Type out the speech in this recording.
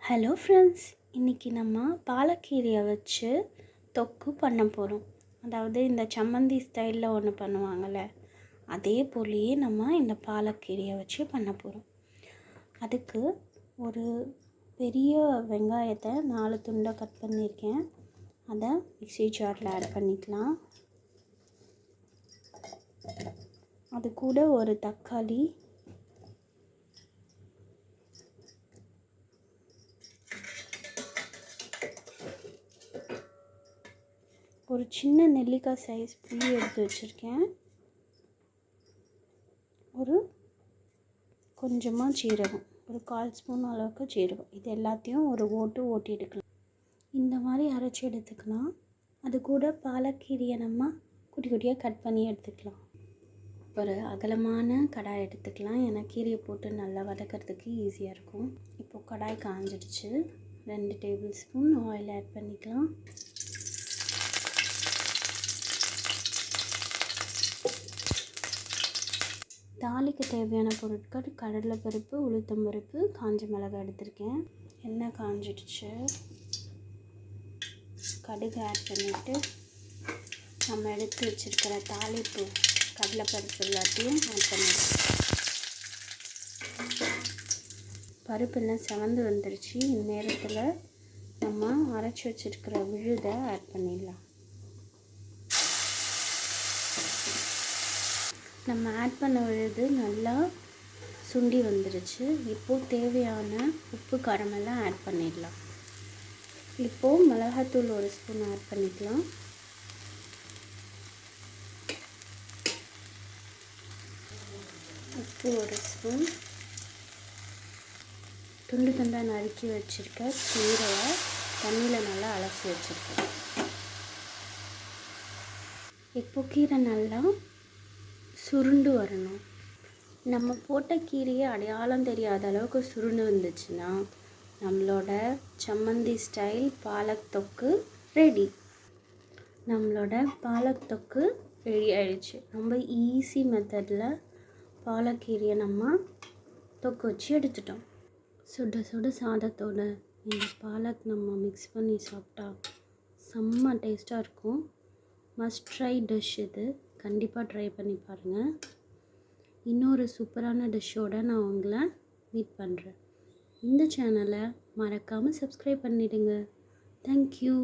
Hello friends, இன்றைக்கி நம்ம பாலக்கீரையை வச்சு தொக்கு பண்ண போகிறோம். அதாவது இந்த சம்மந்தி ஸ்டைலில் ஒன்று பண்ணுவாங்கள்ல, அதே போலேயே நம்ம இந்த பாலக்கீரையை வச்சு பண்ண போகிறோம். அதுக்கு ஒரு பெரிய வெங்காயத்தை 4 துண்டாக கட் பண்ணியிருக்கேன். அதை மிக்ஸி ஜாரில் ஆட் பண்ணிக்கலாம். அது கூட ஒரு தக்காளி, ஒரு சின்ன நெல்லிக்காய் சைஸ் புளி எடுத்து வச்சுருக்கேன். ஒரு கொஞ்சமாக ஜீரகம், ஒரு 1/4 ஸ்பூன் அளவுக்கு ஜீரகம். இது எல்லாத்தையும் ஒரு ஓட்டி எடுக்கலாம். இந்த மாதிரி அரைச்சி எடுத்துக்கலாம். அது கூட பாலக்கீரையை நம்ம குட்டி குட்டியாக கட் பண்ணி எடுத்துக்கலாம். ஒரு அகலமான கடாய் எடுத்துக்கலாம், ஏன்னா கீரையை போட்டு நல்லா வதக்கிறதுக்கு ஈஸியாக இருக்கும். இப்போது கடாய் காஞ்சிடுச்சு. 2 டேபிள் ஸ்பூன் ஆயில் ஆட் பண்ணிக்கலாம். தாளிக்கு தேவையான பொருட்கள் கடலைப்பருப்பு, உளுத்தம்பருப்பு, காஞ்ச மிளகாய் எடுத்திருக்கேன். எண்ணெய் காஞ்சிடுச்சு. கடுகு ஆட் பண்ணிவிட்டு நம்ம எடுத்து வச்சுருக்கிற தாளிப்பு கடலைப்பருப்பு எல்லாத்தையும் ஆட் பண்ணிடுவோம். பருப்பெல்லாம் செவந்து வந்துடுச்சு. இந்நேரத்தில் நம்ம அரைச்சி வச்சுருக்கிற விழுதை ஆட் பண்ணிடலாம். நம்ம ஆட் பண்ண விழுது நல்லா சுண்டி வந்துடுச்சு. இப்போது தேவையான உப்பு காரமெல்லாம் ஆட் பண்ணிடலாம். இப்போது மிளகாத்தூள் 1 ஸ்பூன் ஆட் பண்ணிக்கலாம். உப்பு 1 ஸ்பூன், துண்டு துண்டாக நறுக்கி வச்சுருக்க கீரையை தண்ணியில் நல்லா அலசி வச்சுருக்கேன். இப்போது கீரை நல்லா சுருண்டு வரணும். நம்ம போட்ட கீரையை அடையாளம் தெரியாத அளவுக்கு சுருண்டு வந்துச்சுன்னா நம்மளோட சம்மந்தி ஸ்டைல் பாலக் தொக்கு ரெடி. நம்மளோட பாலக் தொக்கு ரெடி ஆயிடுச்சு. ரொம்ப ஈஸி மெத்தடில் பாலக்கீரையை நம்ம தொக்கு வச்சு எடுத்துட்டோம். சுட சுட சாதத்தோட இந்த பாலக் நம்ம மிக்ஸ் பண்ணி சாப்பிட்டா செம்ம டேஸ்ட்டாக இருக்கும். மஸ்ட் ட்ரை டிஷ் இது. கண்டிப்பாக ட்ரை பண்ணி பாருங்கள். இன்னொரு சூப்பரான டிஷ்ஷோடு நான் உங்களை மீட் பண்ணுறேன். இந்த சேனலை மறக்காமல் சப்ஸ்கிரைப் பண்ணிவிடுங்க. தேங்க்யூ.